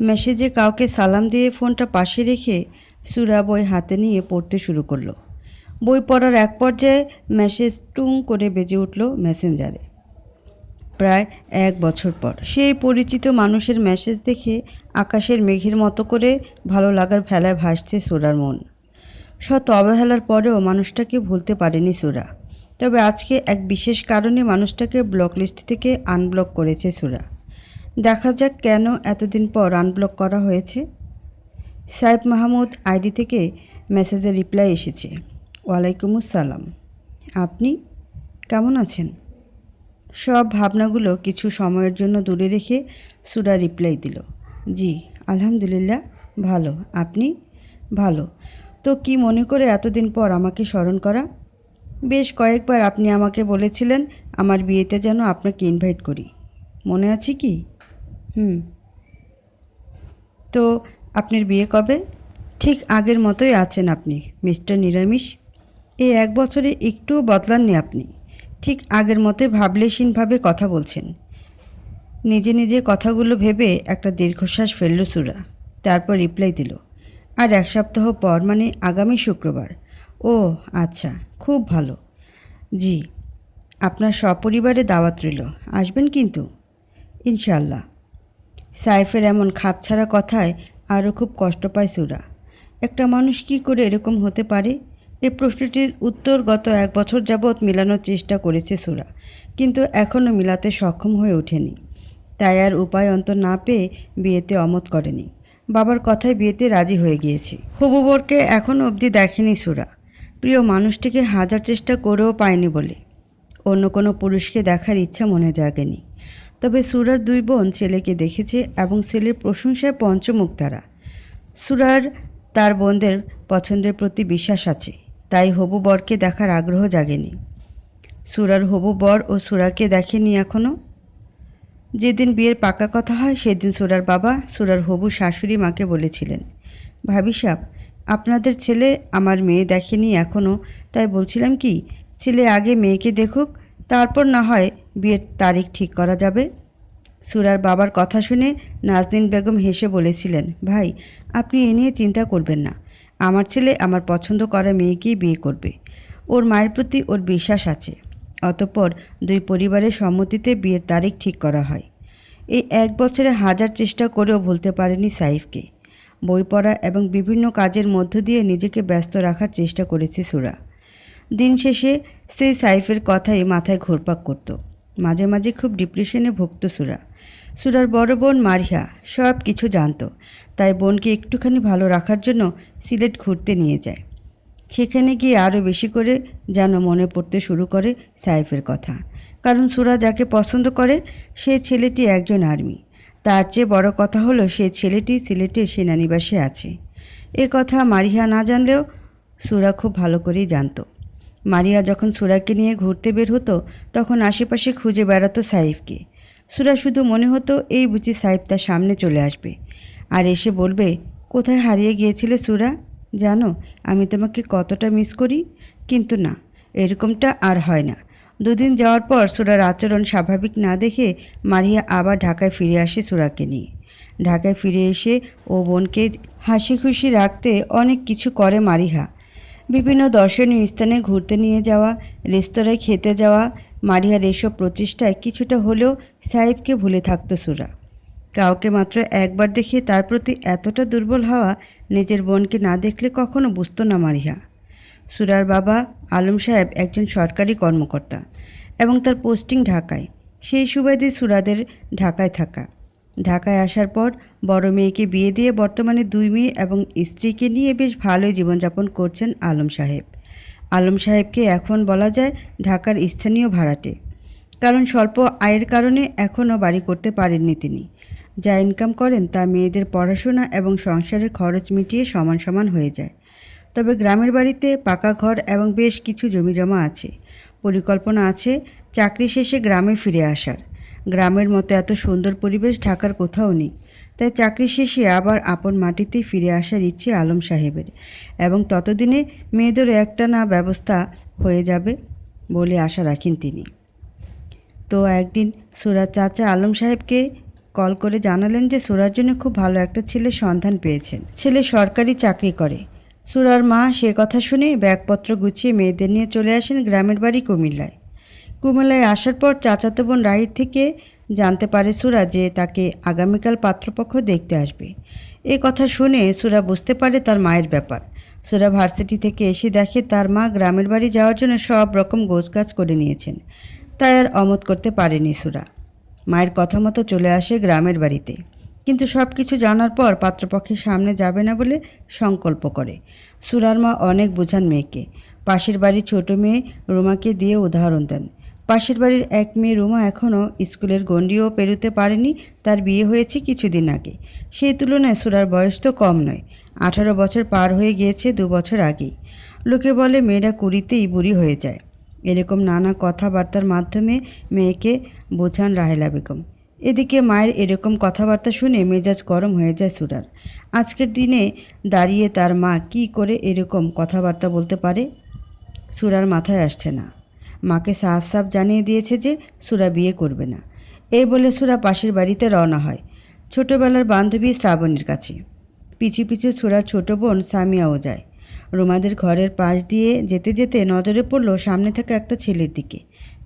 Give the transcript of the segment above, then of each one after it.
মেসেজে কাউকে সালাম দিয়ে ফোনটা পাশে রেখে সুরা বই হাতে নিয়ে পড়তে শুরু করলো। বই পড়ার এক পর্যায়ে মেসেজ টুং করে বেজে উঠল মেসেঞ্জারে। প্রায় 1 বছর পর সেই পরিচিত মানুষের মেসেজ দেখে আকাশের মেঘের মতো করে ভালো লাগার ভেলায় ভাসছে সুরার মন। শত অবহেলার পরেও মানুষটাকে ভুলতে পারেনি সুরা। তবে আজকে এক বিশেষ কারণে মানুষটাকে ব্লক লিস্ট থেকে আনব্লক করেছে সুরা। দেখা যাক কেন এতদিন পর আনব্লক করা হয়েছে। সাইফ মাহমুদ আইডি থেকে মেসেজের রিপ্লাই এসেছে, ওয়ালাইকুম আসসালাম, আপনি কেমন আছেন? সব ভাবনাগুলো কিছু সময়ের জন্য দূরে রেখে সুরা রিপ্লাই দিল, জি আলহামদুলিল্লাহ ভালো, আপনি? ভালো। তো কি মনে করে এতদিন পর আমাকে স্মরণ করা? বেশ কয়েকবার আপনি আমাকে বলেছিলেন আমার বিয়েতে যেন আপনাকে ইনভাইট করি, মনে আছে কি? হুম। তো আপনার বিয়ে কবে? ঠিক আগের মতোই আছেন আপনি মিস্টার নিরামিষ। এই 1 বছরে একটুও বদলাননি আপনি। ঠিক আগের মতোই ভাবলেশীনভাবে কথা বলছেন। নিজে নিজে কথাগুলো ভেবে একটা দীর্ঘশ্বাস ফেলল সুরা। তারপর রিপ্লাই দিল, আর 1 সপ্তাহ পর মানে আগামী শুক্রবার। ও আচ্ছা, খুব ভালো। জি, আপনার সপরিবারে দাওয়াত রইল, আসবেন কিন্তু? ইনশাল্লাহ। সাইফের এমন খাপছাড়া কথায় আরও খুব কষ্ট পায় সুরা। একটা মানুষ কী করে এরকম হতে পারে? এই প্রশ্নটির উত্তর গত 1 বছর যাবৎ মেলানোর চেষ্টা করেছে সুরা, কিন্তু এখনও মেলাতে সক্ষম হয়ে ওঠেনি। তাই আর উপায় অন্তর না পেয়ে বিয়েতে অমত করেনি। বাবার কথায় বিয়েতে রাজি হয়ে গিয়েছে। হবু বরকে এখনও অবধি দেখেনি সুরা। প্রিয় মানুষটিকে হাজার চেষ্টা করেও পায়নি বলে অন্য কোনো পুরুষকে দেখার ইচ্ছা মনে জাগেনি। তবে সুরার 2 বোন ছেলেকে দেখেছে এবং ছেলের প্রশংসায় পঞ্চমুখ তারা। সুরার তার বোনদের পছন্দের প্রতি বিশ্বাস আছে, তাই হবু বরকে দেখার আগ্রহ জাগেনি। সুরার হবু বর ও সুরাকে দেখেনি এখনও। যেদিন বিয়ের পাকা কথা হয় সেদিন সুরার বাবা সুরার হবু শাশুড়ি মাকে বলেছিলেন, ভাবি সাহেব, আপনাদের ছেলে আমার মেয়ে দেখেনি এখনও, তাই বলছিলাম কি ছেলে আগে মেয়েকে দেখুক, তারপর না হয় বিয়ের তারিখ ঠিক করা যাবে। সুরার বাবার কথা শুনে নাজনীন বেগম হেসে বলেছিলেন, ভাই আপনি এ নিয়ে চিন্তা করবেন না, আমার ছেলে আমার পছন্দ করা মেয়েকেই বিয়ে করবে। ওর মায়ের প্রতি ওর বিশ্বাস আছে। অতঃপর 2 পরিবারের সম্মতিতে বিয়ের তারিখ ঠিক করা হয়। এই 1 বছরে হাজার চেষ্টা করেও ভুলতে পারেনি সাইফকে। বই পড়া এবং বিভিন্ন কাজের মধ্য দিয়ে নিজেকে ব্যস্ত রাখার চেষ্টা করেছে সুরা। দিন শেষে সেই সাইফের কথাই মাথায় ঘুরপাক করত। মাঝে মাঝে খুব ডিপ্রেশনে ভুগত সুরা। সুরার বড় বোন মারিয়া সব কিছু জানত, তাই বোনকে একটুখানি ভালো রাখার জন্য সিলেট ঘুরতে নিয়ে যায়। সেখানে গিয়ে আরও বেশি করে যেন মনে পড়তে শুরু করে সাইফের কথা। কারণ সুরা যাকে পছন্দ করে সে ছেলেটি একজন আর্মি। তার চেয়ে বড় কথা হলো সে ছেলেটি সিলেটের সেনানিবাসে আছে। এ কথা মারিয়া না জানলেও সুরা খুব ভালো করেই জানত। মারিয়া যখন সুরাকে নিয়ে ঘুরতে বের হতো তখন আশেপাশে খুঁজে বেড়াতো সাইফকে। সুরা শুধু মনে হতো এই বুঝি সাইফ তার সামনে চলে আসবে আর এসে বলবে, কোথায় হারিয়ে গিয়েছিলে সুরা? জানো আমি তোমাকে কতটা মিস করি। কিন্তু না, এরকমটা আর হয় না। 2 দিন যাওয়ার পর সুরার আচরণ স্বাভাবিক না দেখে মারিয়া আবার ঢাকায় ফিরে আসে সুরাকে নিয়ে। ঢাকায় ফিরে এসে ও বোনকে হাসি খুশি রাখতে অনেক কিছু করে মারিয়া। বিভিন্ন দর্শনীয় স্থানে ঘুরতে নিয়ে যাওয়া, রেস্তোরাঁয় খেতে যাওয়া। মারিয়ার এসব প্রচেষ্টায় কিছুটা হলেও সাইফকে ভুলে থাকতো সুরা। কাউকে মাত্র একবার দেখে তার প্রতি এতটা দুর্বল হওয়া নিজের বোনকে না দেখলে কখনো বুঝতো না মারিয়া। সুরার বাবা আলম সাহেব একজন সরকারি কর্মকর্তা এবং তার পোস্টিং ঢাকায়। সেই সুবাদে সুরাদের ঢাকায় থাকা। ঢাকায় আসার পর বড় মেয়েকে বিয়ে দিয়ে বর্তমানে 2 মেয়ে এবং স্ত্রীকে নিয়ে বেশ ভালোই জীবনযাপন করছেন আলম সাহেব। আলম সাহেবকে এখন বলা যায় ঢাকার স্থানীয় ভাড়াটে, কারণ স্বল্প আয়ের কারণে এখনও বাড়ি করতে পারেননি তিনি। যা ইনকাম করেন তা মেয়েদের পড়াশোনা এবং সংসারের খরচ মিটিয়ে সমান সমান হয়ে যায়। তবে গ্রামের বাড়িতে পাকা ঘর এবং বেশ কিছু জমিজমা আছে। পরিকল্পনা আছে চাকরি শেষে গ্রামে ফিরে আসার। গ্রামের মতো এত সুন্দর পরিবেশ ঢাকার কোথাও নেই। তাই চাকরি শেষে আবার আপন মাটিতেই ফিরে আসার ইচ্ছে আলম সাহেবের, এবং ততদিনে মেয়েদেরও একটা না ব্যবস্থা হয়ে যাবে বলে আশা রাখেন তিনি। তো একদিন সুরার চাচা আলম সাহেবকে কল করে জানালেন যে সুরার জন্য খুব ভালো একটা ছেলের সন্ধান পেয়েছেন। ছেলে সরকারি চাকরি করে। সুরার মা সে কথা শুনে ব্যাগপত্র গুছিয়ে মেয়েদের নিয়ে চলে আসেন গ্রামের বাড়ি কুমিল্লায়। কুমিল্লায় আসার পর চাচাতো বোন রাহির থেকে জানতে পারে সুরা যে তাকে আগামীকাল পাত্রপক্ষ দেখতে আসবে। এ কথা শুনে সুরা বুঝতে পারে তার মায়ের ব্যাপার। সুরা ভার্সিটি থেকে এসে দেখে তার মা গ্রামের বাড়ি যাওয়ার জন্য সব রকম গোছগাছ করে নিয়েছেন। তাই আর অমত করতে পারেনি সুরা। মায়ের কথা মতো চলে আসে গ্রামের বাড়িতে। কিন্তু সব কিছু জানার পর পাত্রপক্ষের সামনে যাবে না বলে সংকল্প করে। সুরার মা অনেক বোঝান মেয়েকে। পাশের বাড়ির ছোট মেয়ে রুমাকে দিয়ে উদাহরণ দেন। পাশের বাড়ির এক মেয়ে রুমা এখনও স্কুলের গণ্ডিও পেরোতে পারেনি, তার বিয়ে হয়েছে কিছুদিন আগে। সেই তুলনায় সুরার বয়স তো কম নয়, 18 বছর পার হয়ে গিয়েছে 2 বছর আগেই। লোকে বলে মেয়েরা 20তেই বুড়ি হয়ে যায়। এরকম নানা কথাবার্তার মাধ্যমে মেয়েকে বোঝান রাহেলা বেগম। এদিকে মায়ের এরকম কথাবার্তা শুনে মেজাজ গরম হয়ে যায় সুরার। আজকের দিনে দাঁড়িয়ে তার মা কি করে এরকম কথাবার্তা বলতে পারে সুরার মাথায় আসছে না। মাকে সাফ সাফ জানিয়ে দিয়েছে যে সুরা বিয়ে করবে না। এই বলে সুরা পাশের বাড়িতে রওনা হয় ছোটবেলার বান্ধবী শ্রাবণীর কাছে। পিছু পিছু সুরার ছোট বোন সামিয়াও যায়। রুমাদের ঘরের পাশ দিয়ে যেতে যেতে নজরে পড়ল সামনে থাকা একটা ছেলের দিকে।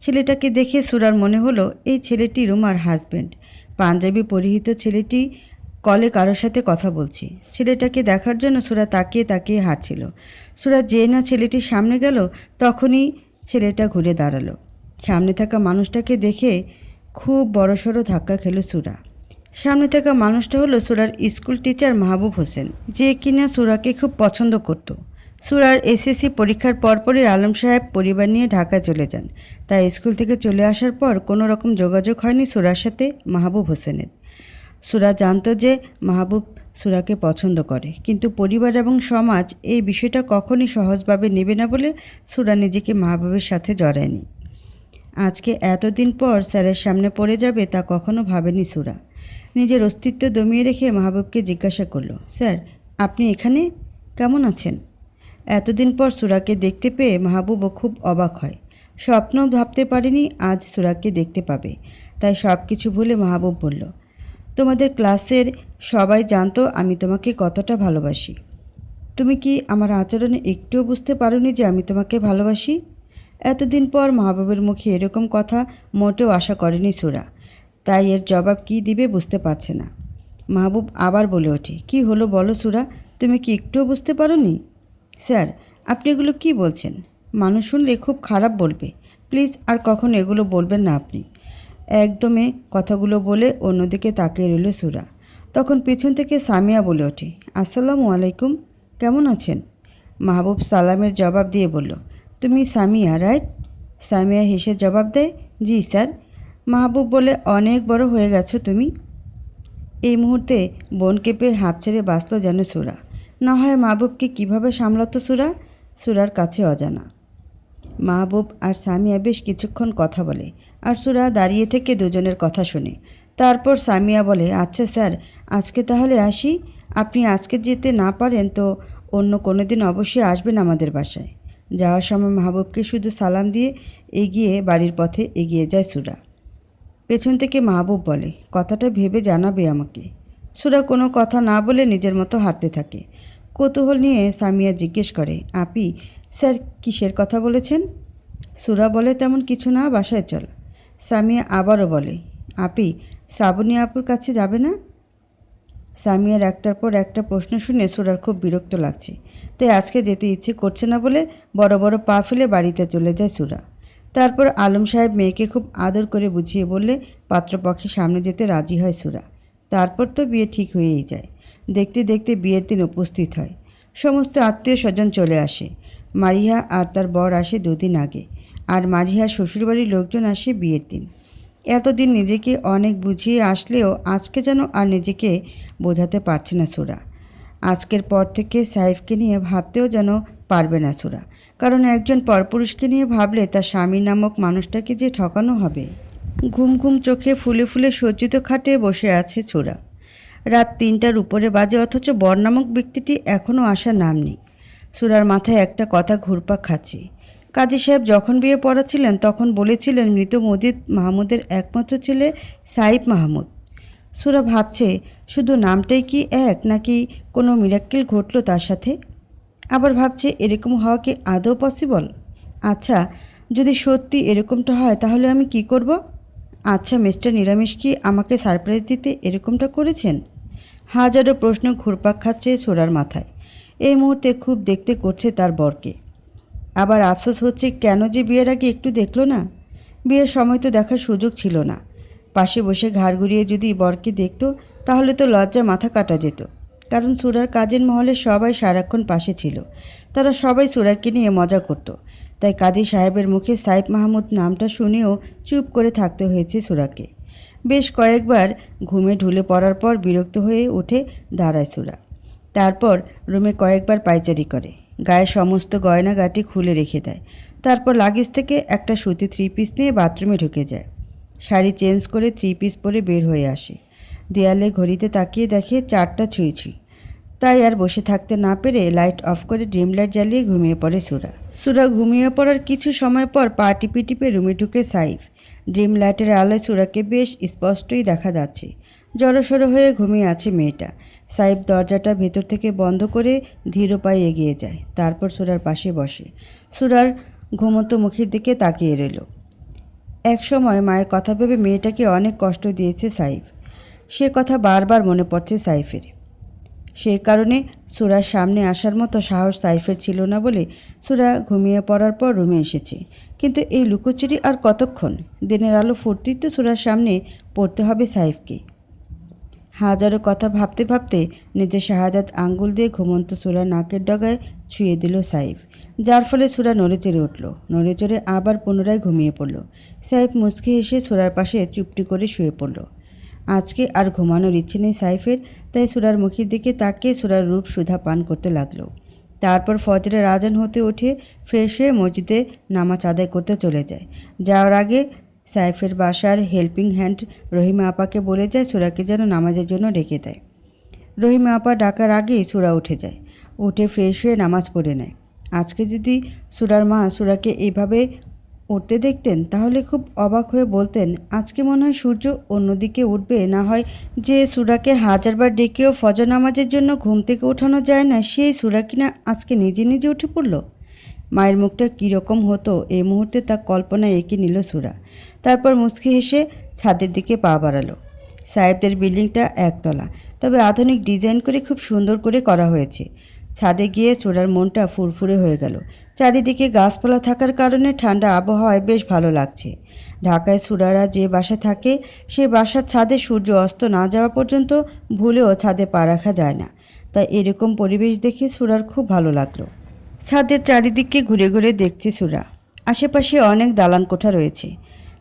ছেলেটাকে দেখে সুরার মনে হলো এই ছেলেটি রুমার হাজব্যান্ড। পাঞ্জাবি পরিহিত ছেলেটি কলে কারোর সাথে কথা বলছে। ছেলেটাকে দেখার জন্য সুরা তাকিয়ে তাকিয়ে হাঁটছিল। সুরা যে না ছেলেটির সামনে গেল তখনই ছেলেটা ঘুরে দাঁড়ালো। সামনে থাকা মানুষটাকে দেখে খুব বড়সড় ধাক্কা খেল সুরা। সামনে থাকা মানুষটা হলো সুরার স্কুল টিচার মাহবুব হোসেন, যে কিনা সুরাকে খুব পছন্দ করত। সুরার এসএসসি পরীক্ষার পরপরই আলম সাহেব পরিবার নিয়ে ঢাকা চলে যান। তাই স্কুল থেকে চলে আসার পর কোনো রকম যোগাযোগ হয়নি সুরার সাথে মাহবুব হোসেনের। সুরা জানত যে মাহবুব সুরাকে পছন্দ করে, কিন্তু পরিবার এবং সমাজ এই বিষয়টা কখনই সহজভাবে নেবে না বলে সুরা নিজেকে মাহবুবের সাথে জড়ায়নি। আজকে এতদিন পর স্যারের সামনে পড়ে যাবে তা কখনো ভাবেনি সুরা। নিজের অস্তিত্ব দমিয়ে রেখে মাহবুবকে জিজ্ঞাসা করলো, স্যার আপনি এখানে কেমন আছেন? এতদিন পর সুরাকে দেখতে পেয়ে মাহবুবও খুব অবাক হয়। স্বপ্নও ভাবতে পারেনি আজ সুরাকে দেখতে পাবে। তাই সব কিছু ভুলে মাহবুব বলল, তোমাদের ক্লাসের সবাই জানতো আমি তোমাকে কতটা ভালোবাসি। তুমি কি আমার আচরণে একটুও বুঝতে পারোনি যে আমি তোমাকে ভালোবাসি? এতদিন পর মাহবুবের মুখে এরকম কথা মোটেও আশা করেনি সুরা। তাই এর জবাব কী দিবে বুঝতে পারছে না। মাহবুব আবার বলে ওঠে, কি হলো বলো সুরা, তুমি কি একটুও বুঝতে পারোনি? স্যার আপনি এগুলো কী বলছেন? মানুষ শুনলে খুব খারাপ বলবে। প্লিজ আর কখনো এগুলো বলবেন না আপনি। একদমে কথাগুলো বলে অন্যদিকে তাকিয়ে রইল সুরা। তখন পিছন থেকে সামিয়া বলে ওঠে, আসসালামু আলাইকুম, কেমন আছেন? মাহবুব সালামের জবাব দিয়ে বলল, তুমি সামিয়া রাইট? সামিয়া হেসে জবাব দেয়, জি স্যার। মাহবুব বলে, অনেক বড় হয়ে গেছো তুমি। এই মুহূর্তে বোনকে পেয়ে হাঁপ ছেড়ে বাঁচল যেন সুরা। না হয় মাহবুবকে কীভাবে সামলাতো সুরা, সুরার কাছে অজানা। মাহবুব আর সামিয়া বেশ কিছুক্ষণ কথা বলে, আর সুরা দাঁড়িয়ে থেকে দুজনের কথা শুনে। তারপর সামিয়া বলে, আচ্ছা স্যার আজকে তাহলে আসি। আপনি আজকে যেতে না পারেন তো অন্য কোনো দিন অবশ্যই আসবেন আমাদের বাসায়। যাওয়ার সময় মাহবুবকে শুধু সালাম দিয়ে এগিয়ে বাড়ির পথে এগিয়ে যায় সুরা। পেছন থেকে মাহবুব বলে, কথাটা ভেবে জানাবে আমাকে। সুরা কোনো কথা না বলে নিজের মতো হাঁটতে থাকে। কৌতূহল নিয়ে সামিয়া জিজ্ঞেস করে, আপি স্যার কিসের কথা বলেছেন? সুরা বলে, তেমন কিছু না, বাসায় চল। সামিয়া আবারও বলে, আপি শ্রাবণী আপুর কাছে যাবে না? সামিয়ার একটার পর একটা প্রশ্ন শুনে সুরার খুব বিরক্ত লাগছে। তাই আজকে যেতে ইচ্ছে করছে না বলে বড় বড় পা ফেলে বাড়িতে চলে যায় সুরা। তারপর আলম সাহেব মেয়েকে খুব আদর করে বুঝিয়ে বললে পাত্রপক্ষের সামনে যেতে রাজি হয় সুরা। তারপর তো বিয়ে ঠিক হয়েই যায়। দেখতে দেখতে বিয়ের দিন উপস্থিত হয়। সমস্ত আত্মীয় স্বজন চলে আসে। মারিহা আর তার বর আসে 2 দিন আগে, আর মারিহার শ্বশুরবাড়ির লোকজন আসে বিয়ের দিন। এতদিন নিজেকে অনেক বুঝিয়ে আসলেও আজকে যেন আর নিজেকে বোঝাতে পারছে না সুরা। আজকের পর থেকে সাইফকে নিয়ে ভাবতেও যেন পারবে না সুরা, কারণ একজন পরপুরুষকে নিয়ে ভাবলে তার স্বামী নামক মানুষটাকে যে ঠকানো হবে। ঘুম ঘুম চোখে ফুলে ফুলে সজ্জিত খাটে বসে আছে সুরা। রাত 3টার উপরে বাজে, অথচ বর নামক ব্যক্তিটি এখনও আসার নাম নেই। সুরার মাথায় একটা কথা ঘুরপাক খাচ্ছে। কাজী সাহেব যখন বিয়ে পড়াছিলেন তখন বলেছিলেন মৃত মজিদ মাহমুদের একমাত্র ছেলে সাইফ মাহমুদ। সুরা ভাবছে শুধু নামটাই কি এক, নাকি কোনো মিরাক্কেল ঘটলো তার সাথে। আবার ভাবছে এরকম হওয়া কি আদৌ পসিবল? আচ্ছা, যদি সত্যি এরকমটা হয় তাহলে আমি কি করব? আচ্ছা, মিস্টার নিরামিষ কি আমাকে সারপ্রাইজ দিতে এরকমটা করেছেন? হাজারো প্রশ্ন ঘুরপাক খাচ্ছে সোরার মাথায়। এই মুহূর্তে খুব দেখতে করছে তার বরকে। আবার আফসোস হচ্ছে কেন যে বিয়ের আগে একটু দেখলো না। বিয়ের সময় তো দেখার সুযোগ ছিল না। পাশে বসে ঘাড় ঘুরিয়ে যদি বরকে দেখতো তাহলে তো লজ্জা মাথা কাটা যেত। কারণ সুরার কাজের মহলে সবাই সারাক্ষণ পাশে ছিল। তারা সবাই সুরাকে নিয়ে মজা করত। তাই কাজী সাহেবের মুখে সাইফ মাহমুদ নামটা শুনেও চুপ করে থাকতে হয়েছে সুরাকে। বেশ কয়েকবার ঘুমে ঢুলে পড়ার পর বিরক্ত হয়ে উঠে দাঁড়ায় সুরা। তারপর রুমে কয়েকবার পায়চারি করে, গায়ের সমস্ত গয়নাগাটি খুলে রেখে দেয়। তারপর লাগেজ থেকে একটা সুতি 3 পিস নিয়ে বাথরুমে ঢুকে যায়। শাড়ি চেঞ্জ করে 3 পিস পরে বের হয়ে আসে। দেয়ালে ঘড়িতে তাকিয়ে দেখে 4টা ছুঁই ছুঁই। তাই আর বসে থাকতে না পেরে লাইট অফ করে ড্রিম লাইট জ্বালিয়ে ঘুমিয়ে পড়ে সুরা। সুরা ঘুমিয়ে পড়ার কিছু সময় পর পা টিপে টিপে রুমে ঢুকে সাইফ। ড্রিম লাইটের আলোয় সুরাকে বেশ স্পষ্টই দেখা যাচ্ছে। জড়সড় হয়ে ঘুমিয়ে আছে মেয়েটা। সাইফ দরজাটা ভেতর থেকে বন্ধ করে ধীর পায়ে এগিয়ে যায়। তারপর সুরার পাশে বসে। সুরার ঘুমন্ত মুখের দিকে তাকিয়ে রইল। এক সময় মায়ের কথা ভেবে মেয়েটাকে অনেক কষ্ট দিয়েছে সাইফ। সে কথা বারবার মনে পড়ছে সাইফের। সেই কারণে সুরার সামনে আসার মতো সাহস সাইফের ছিল না বলে সুরা ঘুমিয়ে পড়ার পর রুমে এসেছে। কিন্তু এই লুকোচুরি আর কতক্ষণ? দিনের আলো ফুটতেই তো সুরার সামনে পড়তে হবে সাইফকে। হাজারো কথা ভাবতে ভাবতে নিজের শাহাদাত আঙ্গুল দিয়ে ঘুমন্ত সুরা নাকের ডগায় ছুঁয়ে দিল সাইফ, যার ফলে সুরা নড়ে চড়ে উঠল। নড়ে চড়ে আবার পুনরায় ঘুমিয়ে পড়ল। সাইফ মুচকি হেসে সুরার পাশে চুপটি করে শুয়ে পড়ল। আজকে আর ঘুমানোর ইচ্ছে নেই সাইফের, তাই সুরার মুখের দিকে তাকিয়ে সুরার রূপ সুধা পান করতে লাগলো। তারপর ফজরের আজান হতে উঠে ফ্রেশ হয়ে মসজিদে নামাজ আদায় করতে চলে যায়। যাওয়ার আগে সাইফের বাসার হেল্পিং হ্যান্ড রহিমা আপাকে বলে যায় সুরাকে যেন নামাজের জন্য ডেকে দেয়। রহিমা আপা ডাকার আগেই সুরা উঠে যায়। উঠে ফ্রেশ হয়ে নামাজ পড়ে নেয়। আজকে যদি সুরার মা সুরাকে এইভাবে উঠতে দেখতেন তাহলে খুব অবাক হয়ে বলতেন, আজকে মনে হয় সূর্য অন্যদিকে উঠবে। না হয় যে সুরাকে হাজারবার ডেকেও ফজর নামাজের জন্য ঘুম থেকে ওঠানো যায় না, সেই সুরা কিনা আজকে নিজে নিজে উঠে পড়ল। মায়ের মুখটা কীরকম হতো এই মুহূর্তে তা কল্পনায় এঁকে নিল সুরা। তারপর মুচকি হেসে ছাদের দিকে পা বাড়ালো। সাহেবদের বিল্ডিংটা একতলা, তবে আধুনিক ডিজাইন করে খুব সুন্দর করে করা হয়েছে। ছাদে গিয়ে সুরার মনটা ফুরফুরে হয়ে গেল। চারিদিকে গাছপালা থাকার কারণে ঠান্ডা আবহাওয়ায় বেশ ভালো লাগছে। ঢাকায় সুরারা যে বাসা থাকে সে বাসার ছাদে সূর্য অস্ত না যাওয়া পর্যন্ত ভুলেও ছাদে পা রাখা যায় না। তাই এরকম পরিবেশ দেখে সুরার খুব ভালো লাগলো। ছাদের চারিদিকে ঘুরে ঘুরে দেখছে সুরা। আশেপাশে অনেক দালান কোঠা রয়েছে।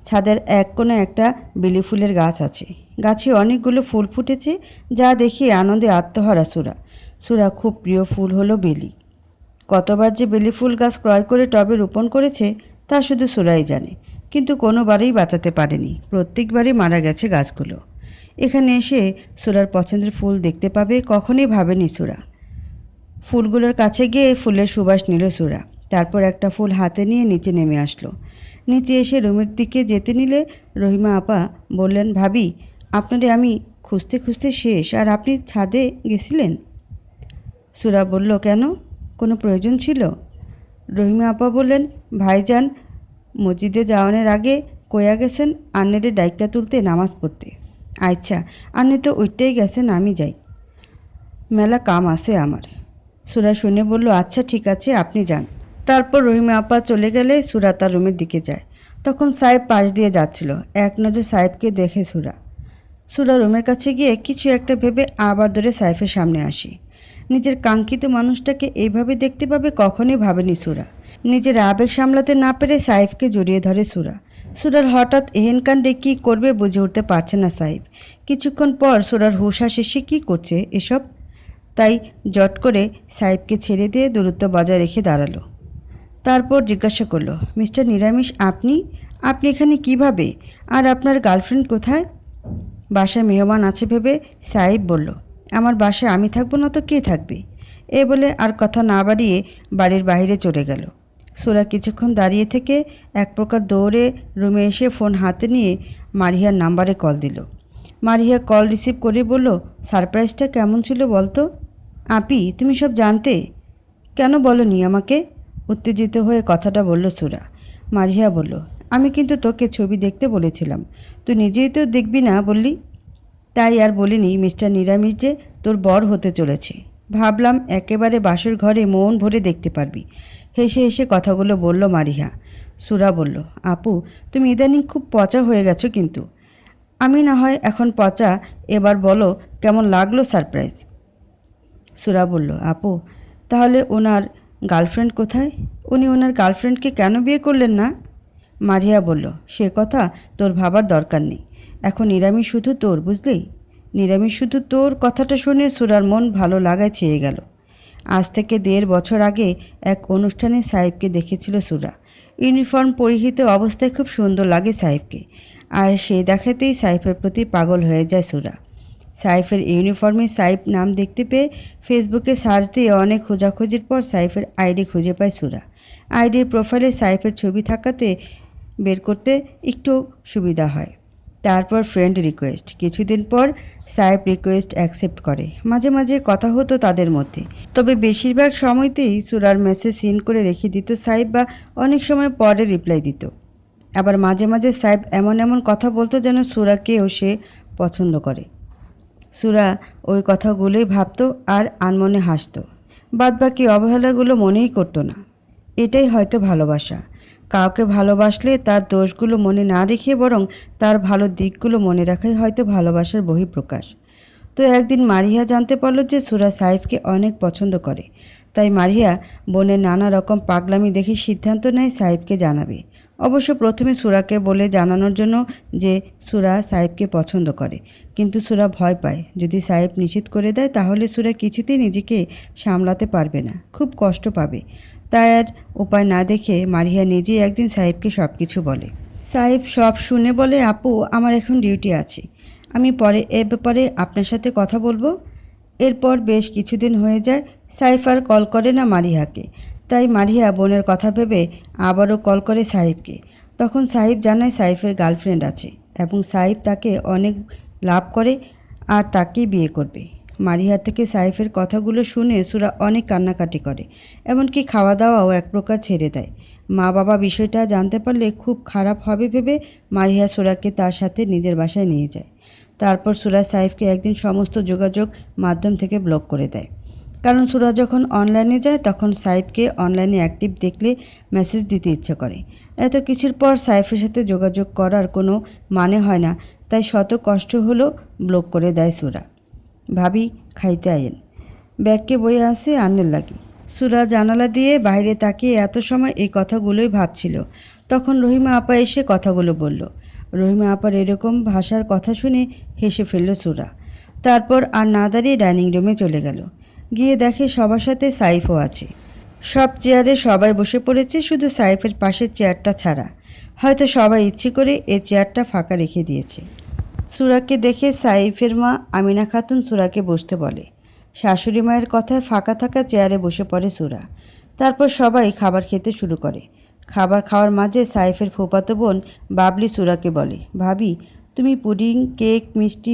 ছাদের এক কোণে একটা বেলি ফুলের গাছ আছে। গাছে অনেকগুলো ফুল ফুটেছে, যা দেখে আনন্দে আত্মহারা সুরা। সুরা খুব প্রিয় ফুল হলো বেলি। কতবার যে বেলি ফুল গাছ ক্রয় করে টবে রোপণ করেছে তা শুধু সুরাই জানে। কিন্তু কোনোবারেই বাঁচাতে পারেনি, প্রত্যেকবারই মারা গেছে গাছগুলো। এখানে এসে সুরার পছন্দের ফুল দেখতে পাবে কখনোই ভাবেনি সুরা। ফুলগুলোর কাছে গিয়ে ফুলের সুবাস নিল সুরা। তারপর একটা ফুল হাতে নিয়ে নিচে নেমে আসলো। নিচে এসে রুমের দিকে যেতে নিলে রহিমা আপা বললেন, ভাবি আপনারে আমি খুঁজতে খুঁজতে শেষ, আর আপনি ছাদে গেছিলেন? সুরা বলল, কেন, কোনো প্রয়োজন ছিল? রহিমা আপা বললেন, ভাইজান মসজিদে যাওয়ানোর আগে কইয়া গেছেন আন্নেরে ডাইকা তুলতে নামাজ পড়তে। আচ্ছা, আন্নে তো ওইটাই গেছেন, আমি যাই, মেলা কাম আছে আমার। সুরা শুনে বলল, আচ্ছা ঠিক আছে, আপনি যান। তারপর রহিমা আপা চলে গেলে সুরা তার রুমের দিকে যায়। তখন সাহেব পাশ দিয়ে যাচ্ছিল। এক নজর সাহেবকে দেখে সুরা রুমের কাছে গিয়ে কিছু একটা ভেবে আবার ধরে সাইফের সামনে আসে। নিজের কাঙ্ক্ষিত মানুষটাকে এইভাবে দেখতে পাবে কখনোই ভাবেনি সুরা। নিজের আবেগ সামলাতে না পেরে সাইফকে জড়িয়ে ধরে সুরা। সুরার হঠাৎ এহেন কাণ্ডে কী করবে বুঝে উঠতে পারছে না সাইফ। কিছুক্ষণ পর সুরার হুঁশ আসে সে কী করছে এসব। তাই জট করে সাইফকে ছেড়ে দিয়ে দূরত্ব বজায় রেখে দাঁড়ালো। তারপর জিজ্ঞাসা করলো, মিস্টার নিরামিষ আপনি আপনি এখানে কিভাবে? আর আপনার গার্লফ্রেন্ড কোথায়? বাসায় মেহমান আছে ভেবে সাইফ বলল, আমার বাসায় আমি থাকবো না তো কে থাকবে? এ বলে আর কথা না বাড়িয়ে বাড়ির বাইরে চলে গেল। সুরা কিছুক্ষণ দাঁড়িয়ে থেকে এক প্রকার দৌড়ে রুমে এসে ফোন হাতে নিয়ে মারিয়ার নাম্বারে কল দিল। মারিয়া কল রিসিভ করে বলল, সারপ্রাইজটা কেমন ছিল বলতো? আপি, তুমি সব জানতে, কেন বলনি আমাকে? উত্তেজিত হয়ে কথাটা বলল সুরা। মারিয়া বলল, আমি কিন্তু তোকে ছবি দেখতে বলেছিলাম, তুই নিজেই তো দেখবি না বললি। তাই আর বলিনি মিস্টার নিরামিষ যে তোর বর হতে চলেছে। ভাবলাম একেবারে বাসর ঘরে মন ভরে দেখতে পারবি। হেসে হেসে কথাগুলো বলল মারিয়া। সুরা বলল, আপু, তুমি ইদানিং খুব পচা হয়ে গেছো কিন্তু। আমি না হয় এখন পচা, এবার বলো কেমন লাগলো সারপ্রাইজ? সুরা বলল, আপু, তাহলে ওনার গার্লফ্রেন্ড কোথায়? উনি ওনার গার্লফ্রেন্ডকে কেন বিয়ে করলেন না? মারিয়া বলল, সে কথা তোর ভাবার দরকার নেই। এখন নিরামিষ শুধু তোর, বুঝলি? নিরামিষ শুধু তোর কথাটা শুনে সুরার মন ভালো লাগায় ছেয়ে গেল। আজ থেকে 1.5 বছর আগে এক অনুষ্ঠানে সাহেবকে দেখেছিল সুরা। ইউনিফর্ম পরিহিত অবস্থায় খুব সুন্দর লাগে সাহেবকে, আর সেই দেখাতেই সাইফের প্রতি পাগল হয়ে যায় সুরা। সাইফের ইউনিফর্মে সাইফ নাম দেখতে পেয়ে ফেসবুকে সার্চ দিয়ে অনেক খোঁজাখুঁজির পর সাইফের আইডি খুঁজে পায় সুরা। আইডির প্রোফাইলে সাইফের ছবি থাকাতে বের করতে একটু সুবিধা হয়। তারপর ফ্রেন্ড রিকোয়েস্ট। কিছুদিন পর সাইফ রিকোয়েস্ট অ্যাকসেপ্ট করে। মাঝে মাঝে কথা হতো তাদের মধ্যে, তবে বেশিরভাগ সময়তেই সুরার মেসেজ সিন করে রেখে দিত সাইফ, বা অনেক সময় পরে রিপ্লাই দিত। আবার মাঝে মাঝে সাইফ এমন এমন কথা বলতো যেন সুরাকেও সে পছন্দ করে। সুরা ওই কথাগুলোই ভাবতো আর আনমনে হাসতো। বাদবাকি অবহেলাগুলো মনেই করতো না। এটাই হয়তো ভালোবাসা। কাউকে ভালোবাসলে তার দোষগুলো মনে না রেখে বরং তার ভালো দিকগুলো মনে রাখাই হয়তো ভালোবাসার বহিঃপ্রকাশ। তো একদিন মারিয়া জানতে পারল যে সুরা সাইফকে অনেক পছন্দ করে। তাই মারিয়া বোনের নানা রকম পাগলামি দেখে সিদ্ধান্ত নেয় সাইফকে জানাবে। অবশ্য প্রথমে সুরাকে বলে জানানোর জন্য যে সুরা সাইফকে পছন্দ করে, কিন্তু সুরা ভয় পায় যদি সাইফ নিষেধ করে দেয় তাহলে সুরা কিছুতেই নিজেকে সামলাতে পারবে না, খুব কষ্ট পাবে। তাই আর উপায় না দেখে মারিয়া নিজেই একদিন সাইফকে সব কিছু বলে। সাইফ সব শুনে বলে, আপু, আমার এখন ডিউটি আছে, আমি পরে এ ব্যাপারে আপনার সাথে কথা বলবো। এরপর বেশ কিছুদিন হয়ে যায়, সাইফ আর কল করে না মারিয়াকে। তাই মারিয়া বোনের কথা ভেবে আবারও কল করে সাইফকে। তখন সাইফ জানায় সাইফের গার্লফ্রেন্ড আছে এবং সাইফ তাকে অনেক লাভ করে আর তাকেই বিয়ে করবে। মারিয়ার থেকে সাইফের কথাগুলো শুনে সুরা অনেক কান্নাকাটি করে, এমনকি খাওয়া দাওয়াও এক প্রকার ছেড়ে দেয়। মা বাবা বিষয়টা জানতে পারলে খুব খারাপ হবে ভেবে মারিয়া সুরাকে তার সাথে নিজের বাসায় নিয়ে যায়। তারপর সুরা সাইফকে একদিন সমস্ত যোগাযোগ মাধ্যম থেকে ব্লক করে দেয়। কারণ সুরা যখন অনলাইনে যায় তখন সাইফকে অনলাইনে অ্যাক্টিভ দেখলে মেসেজ দিতে ইচ্ছে করে। এত কিছুর পর সাইফের সাথে যোগাযোগ করার কোনো মানে হয় না, তাই শত কষ্ট হলেও ব্লক করে দেয় সুরা। ভাবি, খাইতে আইন, ব্যাগকে বয়ে আসে আন্নের লাগি। সুরা জানালা দিয়ে বাইরে তাকিয়ে এত সময় এই কথাগুলোই ভাবছিল। তখন রহিমা আপা এসে কথাগুলো বলল। রহিমা আপার এরকম ভাষার কথা শুনে হেসে ফেলল সুরা। তারপর আর না দাঁড়িয়ে ডাইনিং রুমে চলে গেল। গিয়ে দেখে সবার সাথে সাইফও আছে। সব চেয়ারে সবাই বসে পড়েছে, শুধু সাইফের পাশের চেয়ারটা ছাড়া। হয়তো সবাই ইচ্ছে করে এই চেয়ারটা ফাঁকা রেখে দিয়েছে। সুরাকে দেখে সাইফের মা আমিনা খাতুন সুরাকে বসতে বলে। শাশুড়ি মায়ের কথায় ফাঁকা থাকা চেয়ারে বসে পড়ে সুরা। তারপর সবাই খাবার খেতে শুরু করে। খাবার খাওয়ার মাঝে সাইফের ফুফাতো বোন বাবলি সুরাকে বলে, ভাবি, তুমি পুডিং, কেক, মিষ্টি,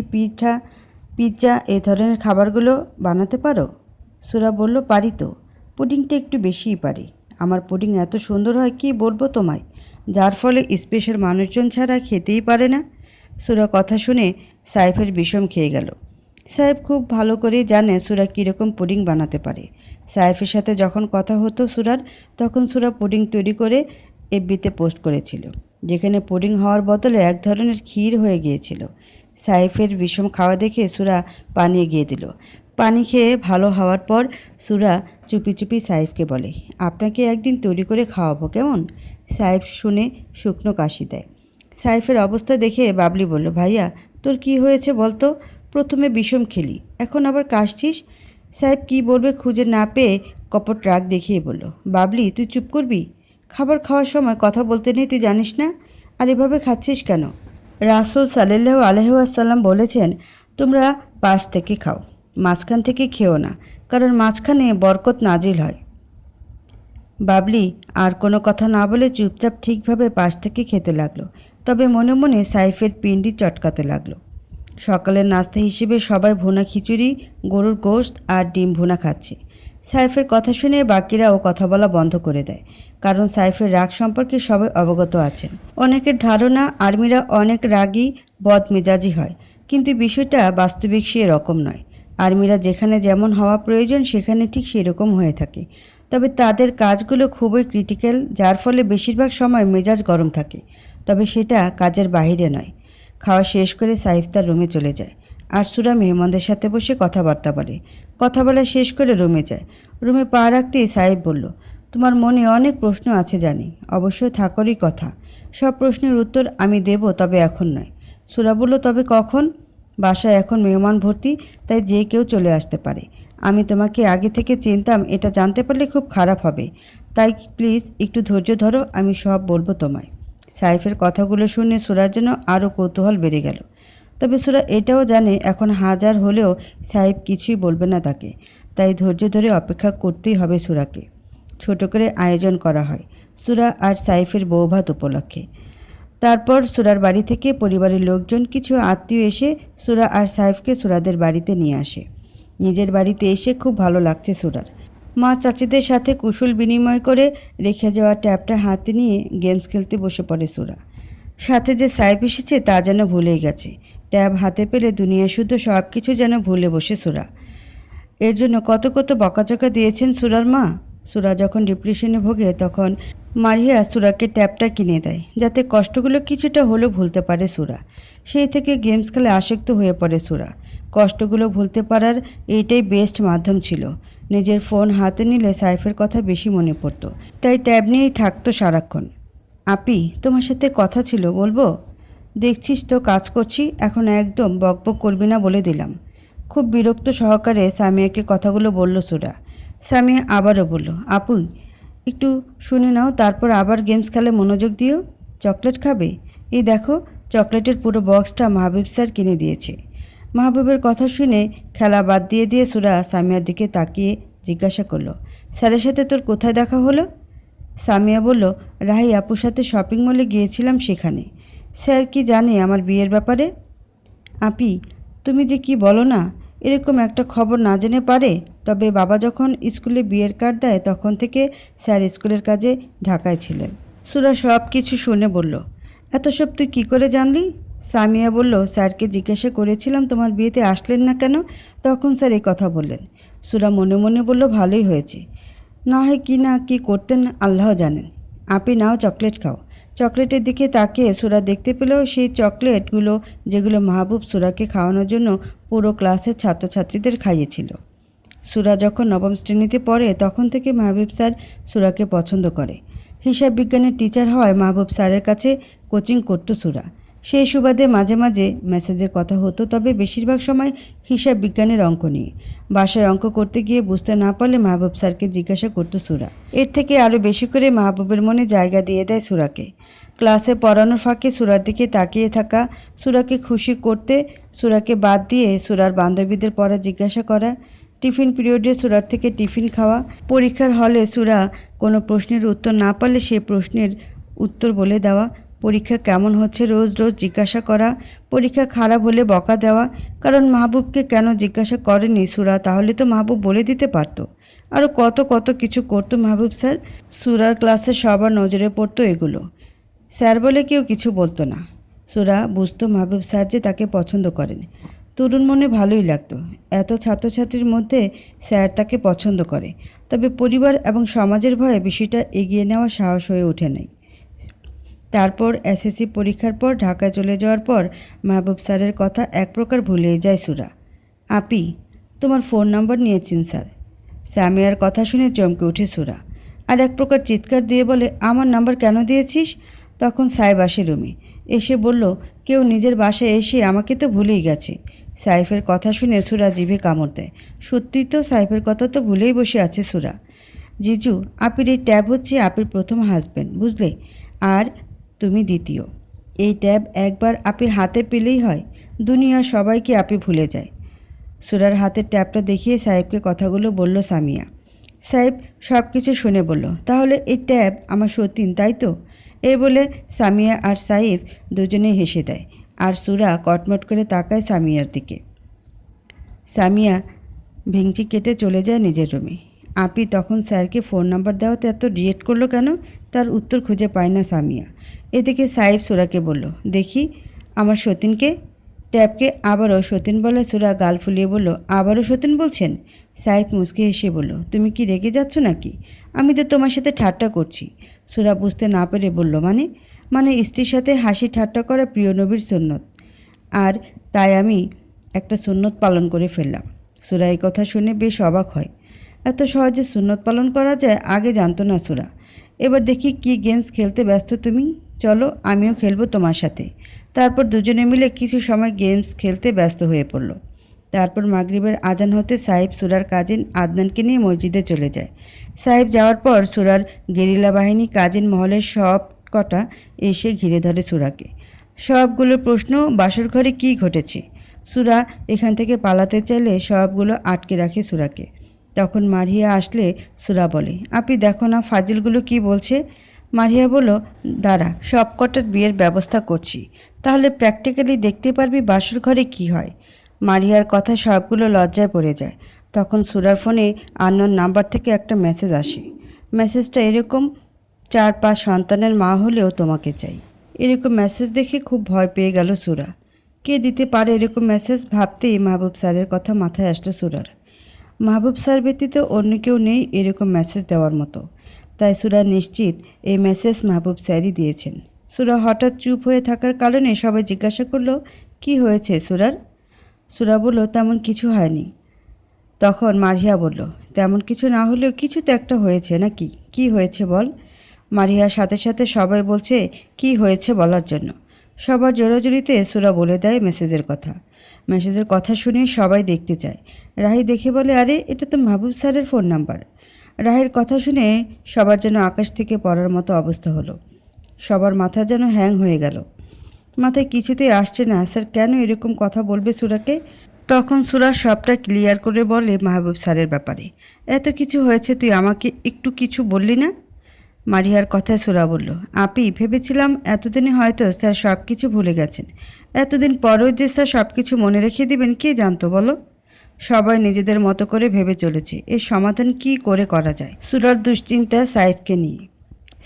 পিৎজা এ ধরনের খাবারগুলো বানাতে পারো? সুরা বলল, পারি তো, পুডিংটা একটু বেশিই পারি। আমার পুডিং এত সুন্দর হয় কি বলবো তোমায়, যার ফলে স্পেশাল মানুষজন ছাড়া খেতেই পারে না। সুরা কথা শুনে সাইফের বিষম খেয়ে গেল। সাইফ খুব ভালো করেই জানে সুরা কীরকম পুডিং বানাতে পারে। সাইফের সাথে যখন কথা হতো সুরার, তখন সুরা পুডিং তৈরি করে এফবিতে পোস্ট করেছিল, যেখানে পুডিং হওয়ার বদলে এক ধরনের ক্ষীর হয়ে গিয়েছিল। সাইফের বিষম খাওয়া দেখে সুরা পানি এগিয়ে দিল। পানি খেয়ে ভালো হওয়ার পর সুরা চুপি চুপি সাইফকে বলে, আপনাকে একদিন তৈরি করে খাওয়াবো কেমন? সাইফ শুনে শুকনো কাশি দেয়। সাইফের অবস্থা দেখে বাবলি বলল, ভাইয়া, তোর কি হয়েছে বলতো? প্রথমে বিষম খেলি, এখন আবার কাশছিস। সাইফ কি বলবে খুঁজে না পেয়ে কপট রাগ দেখিয়ে বলল, বাবলি, তুই চুপ করবি? খাবার খাওয়ার সময় কথা বলতে নেই, তুই জানিস না? আর এভাবে খাচ্ছিস কেন? রাসূল সাল্লাল্লাহু আলাইহি ওয়াসাল্লাম বলেছেন, তোমরা পাশ থেকে খাও, মাঝখান থেকে খেও না, কারণ মাঝখানে বরকত নাজিল হয়। বাবলি আর কোনো কথা না বলে চুপচাপ ঠিকভাবে পাশ থেকে খেতে লাগলো, তবে মনে মনে সাইফের পিণ্ডি চটকাতে লাগলো। সকালের নাস্তা হিসেবে সবাই ভুনা খিচুড়ি, গরুর গোশত আর ডিম ভুনা খাচ্ছে। সাইফের কথা শুনে বাকিরাও কথা বলা বন্ধ করে দেয়, কারণ সাইফের রাগ সম্পর্কে সবাই অবগত আছেন। অনেকের ধারণা আর্মিরা অনেক রাগী, বদমেজাজি হয়, কিন্তু বিষয়টা বাস্তবিক সেরকম নয়। আর্মিরা যেখানে যেমন হওয়া প্রয়োজন সেখানে ঠিক সেরকম হয়ে থাকে, তবে তাদের কাজগুলো খুবই ক্রিটিক্যাল, যার ফলে বেশিরভাগ সময় মেজাজ গরম থাকে, তবে সেটা কাজের বাইরে নয়। খাওয়া শেষ করে সাইফ তার রুমে চলে যায়, আর সুরা মেহমানদের সাথে বসে কথাবার্তা বলে। কথা বলা শেষ করে রুমে যায়। রুমে পা রাখতেই সাইফ বলল, তোমার মনে অনেক প্রশ্ন আছে জানি, অবশ্যই থাকারই কথা। সব প্রশ্নের উত্তর আমি দেব, তবে এখন নয়। সুরা বলল, তবে কখন? বাসায় এখন মেহমান ভর্তি, তাই যে কেউ চলে আসতে পারে। আমি তোমাকে আগে থেকে চিনতাম, এটা জানতে পারলে খুব খারাপ হবে, তাই প্লিজ একটু ধৈর্য ধরো, আমি সব বলবো তোমায়। সাইফের কথাগুলো শুনে সুরার যেন আরও কৌতূহল বেড়ে গেল। তবে সুরা এটাও জানে এখন হাজার হলেও সাইফ কিছুই বলবে না তাকে, তাই ধৈর্য ধরে অপেক্ষা করতেই হবে সুরাকে। ছোট করে আয়োজন করা হয় সুরা আর সাইফের বৌভাত উপলক্ষে। তারপর সুরার বাড়ি থেকে পরিবারের লোকজন, কিছু আত্মীয় এসে সুরা আর সাইফকে সুরাদের বাড়িতে নিয়ে আসে। নিজের বাড়িতে এসে খুব ভালো লাগছে সুরার। মা চাচিদের সাথে কুশল বিনিময় করে রেখে যাওয়া ট্যাবটা হাতে নিয়ে গেমস খেলতে বসে পড়ে সুরা। সাথে যে সাইফ এসেছে তা যেন ভুলেই গেছে। ট্যাব হাতে পেলে দুনিয়া শুদ্ধ সব কিছু যেন ভুলে বসে সুরা। এর জন্য কত কত বকাঝকা দিয়েছেন সুরার মা। সুরা যখন ডিপ্রেশনে ভোগে তখন মারিয়া সুরাকে ট্যাবটা কিনে দেয়, যাতে কষ্টগুলো কিছুটা হলেও ভুলতে পারে সুরা। সেই থেকে গেমস খেলে আসক্ত হয়ে পড়ে সুরা। কষ্টগুলো ভুলতে পারার এইটাই বেস্ট মাধ্যম ছিল। নিজের ফোন হাতে নিলে সাইফের কথা বেশি মনে পড়তো, তাই ট্যাব নিয়েই থাকতো সারাক্ষণ। আপি, তোমার সাথে কথা ছিল, বলবো? দেখছিস তো কাজ করছি, এখন একদম বকবক করবি না বলে দিলাম। খুব বিরক্ত সহকারে সামিয়াকে কথাগুলো বলল সুরা। সামিয়া আবারও বলল, আপুই একটু শুনে নাও, তারপর আবার গেমস খেলে মনোযোগ দিও। চকলেট খাবে? এই দেখো, চকলেটের পুরো বক্সটা মাহবুব স্যার কিনে দিয়েছে। মাহবুবের কথা শুনে খেলা বাদ দিয়ে দিয়ে সুরা সামিয়ার দিকে তাকিয়ে জিজ্ঞাসা করলো, স্যারের সাথে তোর কোথায় দেখা হলো? সামিয়া বলল, রাহি আপুর সাথে শপিং মলে গিয়েছিলাম, সেখানে। স্যার কি জানে আমার বিয়ের ব্যাপারে? আপি, তুমি যে কি বলো না, এরকম একটা খবর না জেনে পারে? তবে বাবা যখন স্কুলে বিয়ের কার্ড দেয় তখন থেকে স্যার স্কুলের কাজে ঢাকায় ছিলেন। সুরা সব কিছু শুনে বলল, এত সব তুই কী করে জানলি? সামিয়া বলল, স্যারকে জিজ্ঞাসা করেছিলাম তোমার বিয়েতে আসলেন না কেন, তখন স্যার এই কথা বললেন। সুরা মনে মনে বলল, ভালোই হয়েছে। না হয় কি না কি করতেন আল্লাহ জানেন। আপনি নাও, চকলেট খাও। চকলেটের দিকে তাকিয়ে সুরা দেখতে পেল সেই চকলেটগুলো যেগুলো মাহবুব সুরাকে খাওয়ানোর জন্য পুরো ক্লাসের ছাত্রছাত্রীদের খাইয়েছিল। সুরা যখন নবম শ্রেণীতে পড়ে তখন থেকে মাহবুব স্যার সুরাকে পছন্দ করে। হিসাব বিজ্ঞানের টিচার হওয়ায় মাহবুব স্যারের কাছে কোচিং করতো সুরা। সেই সুবাদে মাঝে মাঝে মেসেজের কথা হতো, তবে বেশিরভাগ সময় হিসাব বিজ্ঞানের অঙ্ক নিয়ে। বাসায় অঙ্ক করতে গিয়ে বুঝতে না পারলে মাহবুব স্যারকে জিজ্ঞাসা করতো সুরা। এর থেকে আরও বেশি করে মাহবুবের মনে জায়গা দিয়ে দেয় সুরাকে। ক্লাসে পড়ানোর ফাঁকে সুরার দিকে তাকিয়ে থাকা, সুরাকে খুশি করতে সুরাকে বাদ দিয়ে সুরার বান্ধবীদের পড়া জিজ্ঞাসা করা, টিফিন পিরিয়ডে সুরার থেকে টিফিন খাওয়া, পরীক্ষার হলে সুরা কোনো প্রশ্নের উত্তর না পারলে সে প্রশ্নের উত্তর বলে দেওয়া, পরীক্ষা কেমন হচ্ছে রোজ রোজ জিজ্ঞাসা করা, পরীক্ষা খারাপ হলে বকা দেওয়া। কারণ মাহবুবকে কেন জিজ্ঞাসা করেনি সুরা, তাহলে তো মাহবুব বলে দিতে পারতো। আরও কত কত কিছু করতো মাহবুব স্যার। সুরার ক্লাসে সবার নজরে পড়তো এগুলো। স্যার বলে কেউ কিছু বলতো না। সুরা বুঝতো মাহবুব স্যার যে তাকে পছন্দ করেন। তরুণ মনে ভালোই লাগতো, এত ছাত্রছাত্রীর মধ্যে স্যার তাকে পছন্দ করে। তবে পরিবার এবং সমাজের ভয়ে বিষয়টা এগিয়ে নেওয়া সাহস হয়ে ওঠে নাই। তারপর এসএসসি পরীক্ষার পর ঢাকায় চলে যাওয়ার পর মাহবুব স্যারের কথা এক প্রকার ভুলেই যায় সুরা। আপি, তোমার ফোন নাম্বার নিয়েছেন স্যার। সামিয়ার কথা শুনে চমকে ওঠে সুরা, আর এক প্রকার চিৎকার দিয়ে বলে, আমার নাম্বার কেন দিয়েছিস? তখন সাইফ আসে রুমে, এসে বলল, কেউ নিজের বাসায় এসে আমাকে তো ভুলেই গেছে। সাইফের কথা শুনে সুরা জিভে কামড় দেয়। সত্যিই তো, সাইফের কথা তো ভুলেই বসে আছে সুরা। জিজু, আপির এই ট্যাব হচ্ছে আপির প্রথম হাজব্যান্ড, বুঝলে? আর তুমি দ্বিতীয়। এই ট্যাব একবার আপি হাতে পেলেই হয়, দুনিয়ার সবাইকে আপি ভুলে যায়। সুরার হাতের ট্যাবটা দেখিয়ে সাহেবকে কথাগুলো বলল সামিয়া। সাহেব সব কিছু শুনে বলল, তাহলে এই ট্যাব আমার সতীন, তাই তো? এই বলে সামিয়া আর সাহেব দুজনেই হেসে দেয়। আর সুরা কটমট করে তাকায় সামিয়ার দিকে। সামিয়া ভেঙচি কেটে চলে যায় নিজের রুমে। আপি তখন স্যারকে ফোন নাম্বার দেওয়াতে এত রিয়েক্ট করলো কেন, তার উত্তর খুঁজে পায় না সামিয়া। এদিকে সাইফ সুরাকে বলল, দেখি আমার সতীনকে। ট্যাবকে আবারও সতীন বলে সুরা গাল ফুলিয়ে বলল, আবারও সতীন বলছেন? সাইফ মুচকে হেসে বলল, তুমি কি রেগে যাচ্ছ নাকি? আমি তো তোমার সাথে ঠাট্টা করছি। সুরা বুঝতে না পেরে বলল, মানে স্ত্রীর সাথে হাসি ঠাট্টা করা প্রিয় নবীর সুন্নত, আর তাই আমি একটা সুন্নত পালন করে ফেললাম। সুরা এই কথা শুনে বেশ অবাক হয়। এত সহজে সুন্নত পালন করা যায় আগে জানতো না সুরা। এবার দেখি কি গেমস খেলতে ব্যস্ত তুমি, চলো আমিও খেলবো তোমার সাথে। তারপর দুজনে মিলে কিছু সময় গেমস খেলতে ব্যস্ত হয়ে পড়ল। তারপর মাগরিবের আজান হতে সাহেব সুরার কাজিন আদনানকে নিয়ে মসজিদে চলে যায়। সাহেব যাওয়ার পর সুরার গেরিলা বাহিনী কাজিন মহলের সব কটা এসে ঘিরে ধরে সুরাকে। সবগুলো প্রশ্ন, বাসর ঘরে কী ঘটেছে। সুরা এখান থেকে পালাতে চাইলে সবগুলো আটকে রাখে সুরাকে। তখন মারিয়া আসলে সুরা বলে, আপনি দেখো না ফাজিলগুলো কি বলছে। মারিয়া বলল, দাঁড়া, সব কটার বিয়ের ব্যবস্থা করছি, তাহলে প্র্যাকটিক্যালি দেখতে পারবি বাসর ঘরে কি হয়। মারিয়ার কথা সবগুলো লজ্জায় পড়ে যায়। তখন সুরার ফোনে আননোন নাম্বার থেকে একটা মেসেজ আসে। মেসেজটা এরকম, 4-5 সন্তানের মা হলেও তোমাকে চাই। এরকম মেসেজ দেখে খুব ভয় পেয়ে গেল সুরা। কে দিতে পারে এরকম মেসেজ ভাবতেই মাহবুব স্যারের কথা মাথায় আসলো সুরার। মাহবুব স্যার ব্যতীত অন্য কেউ নেই এরকম মেসেজ দেওয়ার মতো। তাই সুরা নিশ্চিত এই মেসেজ মাহবুব স্যারই দিয়েছেন। সুরা হঠাৎ চুপ হয়ে থাকার কারণে সবাই জিজ্ঞাসা করলো, কি হয়েছে সুরার? সুরা বলল, তেমন কিছু হয়নি। তখন মারিয়া বলল, তেমন কিছু না হলেও কিছু তো একটা হয়েছে নাকি, কি হয়েছে বল। মারিয়ার সাথে সাথে সবাই বলছে কি হয়েছে বলার জন্য। সবার জোরাজুরিতে সুরা বলে দেয় মেসেজের কথা। মেসেজের কথা শুনে সবাই দেখতে চায়। রাহি দেখে বলে, আরে এটা তো মাহবুব স্যারের ফোন নাম্বার। রাহির কথা শুনে সবার যেন আকাশ থেকে পড়ার মতো অবস্থা হলো। সবার মাথা যেন হ্যাং হয়ে গেল। মাথায় কিছুতেই আসছে না স্যার কেন এরকম কথা বলবে সুরাকে। তখন সুরা সবটা ক্লিয়ার করে বলে মাহবুব স্যারের ব্যাপারে। এত কিছু হয়েছে, তুই আমাকে একটু কিছু বললি না। মারিয়ার কথায় সুরা বলল, আপি ভেবেছিলাম এতদিনে হয়তো স্যার সব কিছু ভুলে গেছেন। এতদিন পরেও যে স্যার সব কিছু মনে রেখে দিবেন কে জানতো বলো। সবাই নিজেদের মতো করে ভেবে চলেছে এর সমাধান কি করে করা যায়। সুরার দুশ্চিন্তা সাইফকে নিয়ে।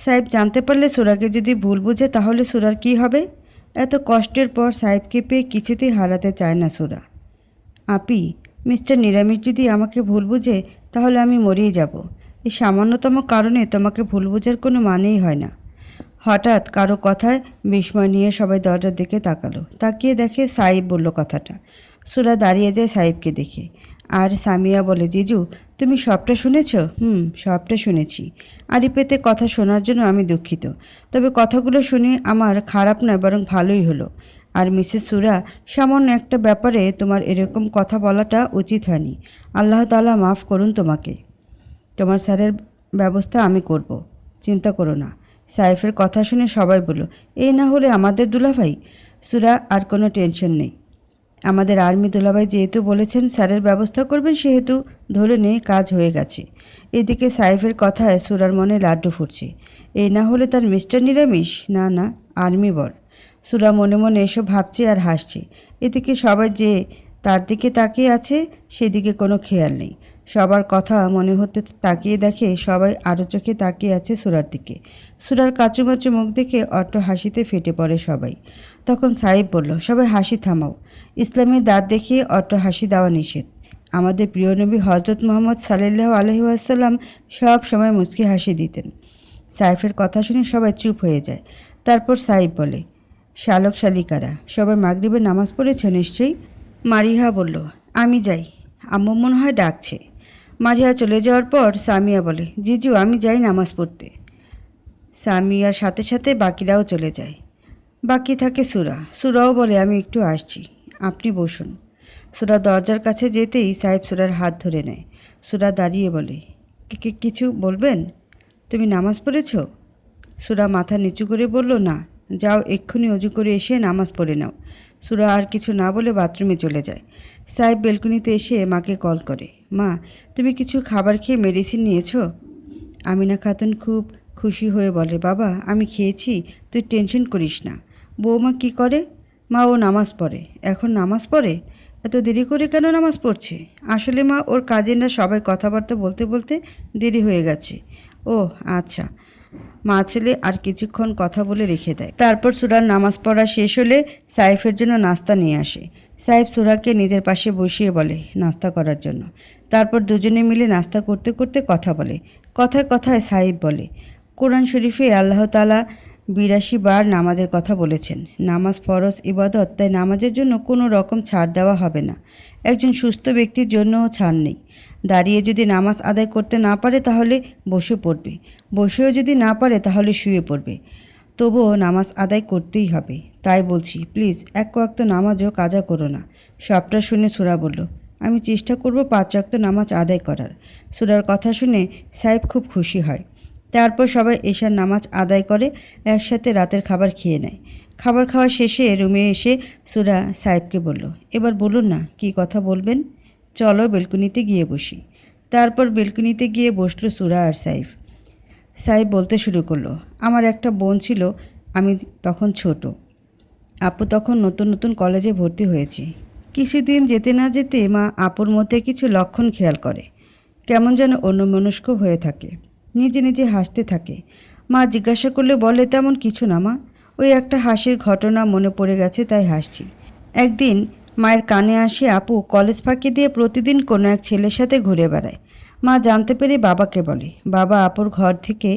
সাইফ জানতে পারলে সুরাকে যদি ভুল বুঝে তাহলে সুরার কি হবে। এত কষ্টের পর সাইফকে পেয়ে কিছুতেই হারাতে চায় না সুরা। আপি, মিস্টার নিরামিষ যদি আমাকে ভুল বুঝে তাহলে আমি মরেই যাব। এই সামান্যতম কারণে তোমাকে ভুল বোঝার কোনো মানেই হয় না। হঠাৎ কারো কথায় বিস্ময় নিয়ে সবাই দরজার দিকে তাকালো। তাকিয়ে দেখে সাইব বলল কথাটা। সুরা দাঁড়িয়ে যায় সাইবকে দেখে। আর সামিয়া বলে, জিজু তুমি সবটা শুনেছ? সবটা শুনেছি। আরিফেতে কথা শোনার জন্য আমি দুঃখিত, তবে কথাগুলো শুনে আমার খারাপ নয় বরং ভালোই হলো। আর মিসেস সুরা, সামান্য একটা ব্যাপারে তোমার এরকম কথা বলাটা উচিত হয়নি। আল্লাহ তাআলা মাফ করুন তোমাকে। তোমার স্যারের ব্যবস্থা আমি করব, চিন্তা করো না। সাইফের কথা শুনে সবাই বলল, এই না হলে আমাদের দুলাভাই। সুরা, আর কোনো টেনশন নেই। আমাদের আর্মি দুলাভাই যেহেতু বলেছেন স্যারের ব্যবস্থা করবেন, সেহেতু ধরে নিয়ে কাজ হয়ে গেছে। এদিকে সাইফের কথায় সুরার মনে লাড্ডু ফুটছে। এই না হলে তার মিস্টার নিরামিষ, না আর্মি বল। সুরা মনে মনে এসব ভাবছে আর হাসছে। এদিকে সবাই যে তার দিকে তাকিয়ে আছে সেদিকে কোনো খেয়াল নেই। সবার কথা মনে হতে তাকিয়ে দেখে সবাই আরও চোখে তাকিয়ে আছে সুরার দিকে। সুরার কাচুমাচু মুখ দেখে অট্ট হাসিতে ফেটে পড়ে সবাই। তখন সাহিব বলল, সবাই হাসি থামাও। ইসলামের দাঁত দেখিয়ে অট্ট হাসি দেওয়া নিষেধ। আমাদের প্রিয় নবী হজরত মুহাম্মদ সাল্লাল্লাহু আলাইহি ওয়াসাল্লাম সব সময় মুচকি হাসি দিতেন। সাইফের কথা শুনে সবাই চুপ হয়ে যায়। তারপর সাইফ বলে, শালক শালিকারা সবাই মাগরিবের নামাজ পড়েছ নিশ্চয়ই? মারিহা বলল, আমি যাই, আম্মু মনে হয় ডাকছে। মারিয়া চলে যাওয়ার পর সামিয়া বলে, জিজু আমি যাই নামাজ পড়তে। সামিয়ার সাথে সাথে বাকিরাও চলে যায়। বাকি থাকে সুরাও বলে, আমি একটু আসছি, আপনি বসুন। সুরা দরজার কাছে যেতেই সাহেব সুরার হাত ধরে নেয়। সুরা দাঁড়িয়ে বলে, কিছু বলবেন? তুমি নামাজ পড়েছ? সুরা মাথা নিচু করে বলল, না। যাও এক্ষুনি অজু করে এসে নামাজ পড়ে নাও। সুরা আর কিছু না বলে বাথরুমে চলে যায়। সাহেব বেলকনিতে এসে মাকে কল করে, মা তুমি কিছু খাবার খেয়ে মেডিসিন নিয়েছো? আমিনা খাতুন খুব খুশি হয়ে বলে, বাবা আমি খেয়েছি, তুই টেনশন করিস না। বৌমা কি করে? মা ও নামাজ পড়ে। এখন নামাজ পড়ে? এত দেরি করে কেন নামাজ পড়ছে? আসলে মা, ওর কাজিনরা সবাই কথাবার্তা বলতে বলতে দেরি হয়ে গেছে। ও আচ্ছা। মা ছেলে আর কিছুক্ষণ কথা বলে রেখে দেয়। তারপর সুরার নামাজ পড়া শেষ হলে সাইফের জন্য নাস্তা নিয়ে আসে। সাইফ সুরাকে নিজের পাশে বসিয়ে বলে নাস্তা করার জন্য। তারপর দুজনে মিলে নাস্তা করতে করতে কথা বলে। কথায় কথায় সাইফ বলে, কোরআন শরীফে আল্লাহ তাআলা ৮২ বার নামাজের কথা বলেছেন। নামাজ ফরজ ইবাদত, তাই নামাজের জন্য কোনো রকম ছাড় দেওয়া হবে না। একজন সুস্থ ব্যক্তির জন্যও ছাড় নেই। দাঁড়িয়ে যদি নামাজ আদায় করতে না পারে তাহলে বসে পড়বে, বসেও যদি না পারে তাহলে শুয়ে পড়বে, তবুও নামাজ আদায় করতেই হবে। তাই বলছি, প্লিজ এক ওয়াক্ত নামাজও কাজা করো না। সবটা শুনে সূরা বলল, আমি চেষ্টা করব ৫ ওয়াক্ত নামাজ আদায় করার। সূরার কথা শুনে সাইফ খুব খুশি হয়। তারপর সবাই এশার নামাজ আদায় করে একসাথে রাতের খাবার খেয়ে নেয়। খাবার খাওয়া শেষে রুমে এসে সূরা সাইফকে বলল, এবার বলুন না কি কথা বলবেন। চলো বেলকনিতে গিয়ে বসি। তারপর বেলকনিতে গিয়ে বসলো সূরা আর সাইফ। সাইফ বলতে শুরু করলো, আমার একটা বোন ছিল, আমি তখন ছোট। আপু তখন নতুন নতুন কলেজে ভর্তি হয়েছে। কিছুদিন যেতে না যেতে মা আপুর মধ্যে কিছু লক্ষণ খেয়াল করে। কেমন যেন অন্যমনস্ক হয়ে থাকে, নিজে নিজে হাসতে থাকে। মা জিজ্ঞাসা করলে বলে, তেমন কিছু না মা, ওই একটা হাসির ঘটনা মনে পড়ে গেছে তাই হাসছি। একদিন মায়ের কানে আসে আপু কলেজ ফাঁকি দিয়ে প্রতিদিন কোনো এক ছেলের সাথে ঘুরে বেড়ায়। মা জানতে পেরে বাবাকে বলে। বাবা আপুর ঘর থেকে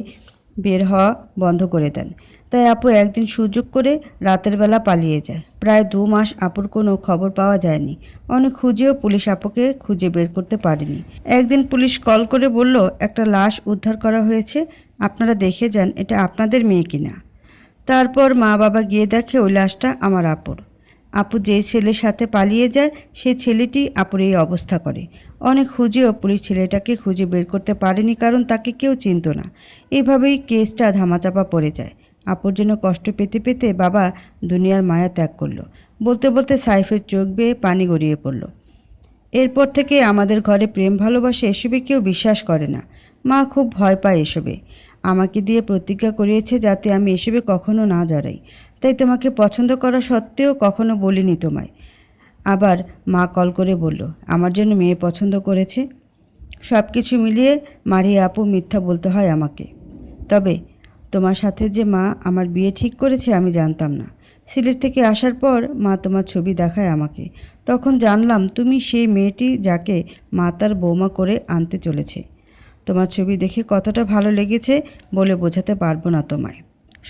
বের হওয়া বন্ধ করে দেন। তাই আপু একদিন সুযোগ করে রাতের বেলা পালিয়ে যায়। প্রায় ২ মাস আপুর কোনো খবর পাওয়া যায়নি। অনেক খুঁজেও পুলিশ আপুকে খুঁজে বের করতে পারেনি। একদিন পুলিশ কল করে বলল, একটা লাশ উদ্ধার করা হয়েছে, আপনারা দেখে যান এটা আপনাদের মেয়ে কিনা। তারপর মা বাবা গিয়ে দেখে ওই লাশটা আমার আপুর। আপু যে ছেলের সাথে পালিয়ে যায় সেই ছেলেটি আপুর এই অবস্থা করে। অনেক খুঁজেও পুলিশ ছেলেটাকে খুঁজে বের করতে পারেনি, কারণ তাকে কেউ চিনত না। এভাবেই কেসটা ধামাচাপা পড়ে যায়। আপুর জন্য কষ্ট পেতে পেতে বাবা দুনিয়ার মায়া ত্যাগ করলো। বলতে বলতে সাইফের চোখ বেয়ে পানি গড়িয়ে পড়ল। এরপর থেকে আমাদের ঘরে প্রেম ভালোবাসা এসবে কেউ বিশ্বাস করে না। মা খুব ভয় পায় এসবে। আমাকে দিয়ে প্রতিজ্ঞা করিয়েছে যাতে আমি এসবে কখনো না জড়াই। তাই তোমাকে পছন্দ করা সত্ত্বেও কখনো বলিনি তোমায়। আবার মা কল করে বলল, আমার জন্য মেয়ে পছন্দ করেছে। সব কিছু মিলিয়ে মারিয়া আপু মিথ্যা বলতে হয় আমাকে। তবে তোমার সাথে যে মা আমার বিয়ে ঠিক করেছে আমি জানতাম না। সিলেট থেকে আসার পর মা তোমার ছবি দেখায় আমাকে। তখন জানলাম তুমি সেই মেয়েটি যাকে মা তার বৌমা করে আনতে চলেছে। তোমার ছবি দেখে কতটা ভালো লেগেছে বলে বোঝাতে পারবো না তোমায়।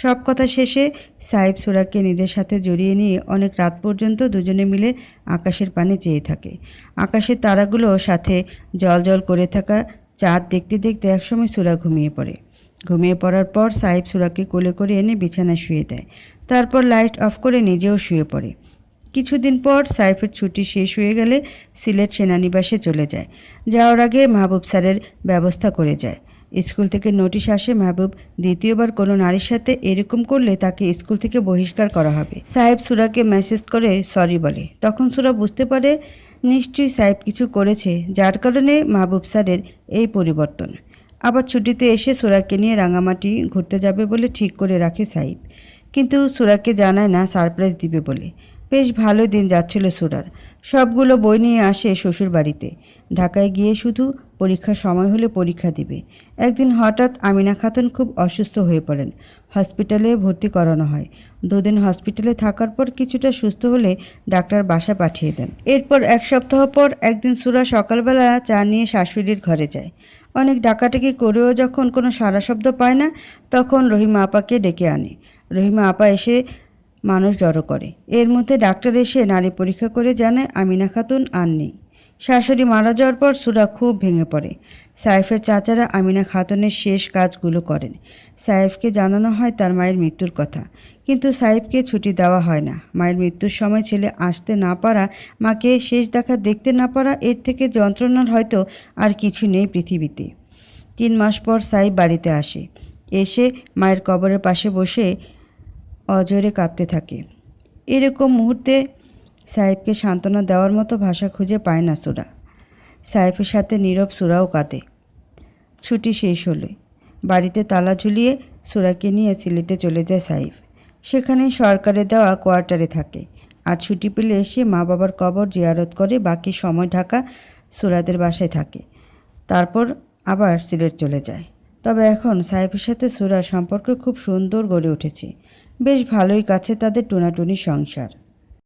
সব কথা শেষে সাইফ সুরাকে নিজের সাথে জড়িয়ে নিয়ে অনেক রাত পর্যন্ত দুজনে মিলে আকাশের পানে চেয়ে থাকে। আকাশের তারাগুলো সাথে জল করে থাকা চাঁদ দেখতে দেখতে একসময় সুরা ঘুমিয়ে পড়ে। ঘুমিয়ে পড়ার পর সাইফ সুরাকে কোলে করে এনে বিছানায় শুয়ে দেয়। তারপর লাইট অফ করে নিজেও শুয়ে পড়ে। কিছুদিন পর সাইফের ছুটি শেষ হয়ে গেলে সিলেট সেনানিবাসে চলে যায়। যাওয়ার আগে মাহবুব স্যারের ব্যবস্থা করে যায়। স্কুল থেকে নোটিশ আসে, মাহবুব দ্বিতীয়বার কোনো নারীর সাথে এরকম করলে তাকে স্কুল থেকে বহিষ্কার করা হবে। সাহেব সুরাকে মেসেজ করে সরি বলে। তখন সুরা বুঝতে পারে নিশ্চয়ই সাহেব কিছু করেছে, যার কারণে মাহবুব স্যারের এই পরিবর্তন। আবার ছুটিতে এসে সুরাকে নিয়ে রাঙামাটি ঘুরতে যাবে বলে ঠিক করে রাখে সাইফ। কিন্তু সুরাকে জানায় না সারপ্রাইজ দিবে বলে। বেশ ভালো দিন যাচ্ছিল সুরার। সবগুলো বই নিয়ে আসে শ্বশুর বাড়িতে। ঢাকায় গিয়ে শুধু পরীক্ষার সময় হলে পরীক্ষা দিবে। একদিন হঠাৎ আমিনা খাতুন খুব অসুস্থ হয়ে পড়েন। হসপিটালে ভর্তি করানো হয়। ২ দিন হসপিটালে থাকার পর কিছুটা সুস্থ হলে ডাক্তার বাসায় পাঠিয়ে দেন। এরপর ১ সপ্তাহ পর একদিন সুরা সকালবেলা চা নিয়ে শাশুড়ির ঘরে যায়। অনেক ডাকাডাকি করেও যখন কোনো সাড়া শব্দ পায় না, তখন রহিমা আপাকে ডেকে আনে। রহিমা আপা এসে মানুষ জড়ো করে। এর মধ্যে ডাক্তার এসে নারী পরীক্ষা করে জানায় আমিনা খাতুন আর নেই। শাশুড়ি মারা যাওয়ার পর সুরা খুব ভেঙে পড়ে। সাইফের চাচারা আমিনা খাতুনের শেষ কাজগুলো করেন। সাইফকে জানানো হয় তার মায়ের মৃত্যুর কথা, কিন্তু সাইফকে ছুটি দেওয়া হয় না। মায়ের মৃত্যুর সময় ছেলে আসতে না পারা, মাকে শেষ দেখা দেখতে না পারা, এর থেকে যন্ত্রণার হয়তো আর কিছু নেই পৃথিবীতে। ৩ মাস পর সাইফ বাড়িতে আসে। এসে মায়ের কবরের পাশে বসে অজরে কাঁদতে থাকে। এরকম মুহূর্তে সাইফকে সান্ত্বনা দেওয়ার মতো ভাষা খুঁজে পায় না সুরা। সাইফের সাথে নীরব সুরাও কাঁদে। ছুটি শেষ হলে বাড়িতে তালা ঝুলিয়ে সুরাকে নিয়ে সিলেটে চলে যায় সাইফ। সেখানে সরকারের দেওয়া কোয়ার্টারে থাকে। আর ছুটি পেলে এসে মা বাবার কবর জিয়ারত করে বাকি সময় ঢাকা সুরাদের বাসায় থাকে। তারপর আবার সিলেট চলে যায়। তবে এখন সাইফের সাথে সুরার সম্পর্ক খুব সুন্দর গড়ে উঠেছে। বেশ ভালোই কাছে তাদের টুনাটুনি সংসার।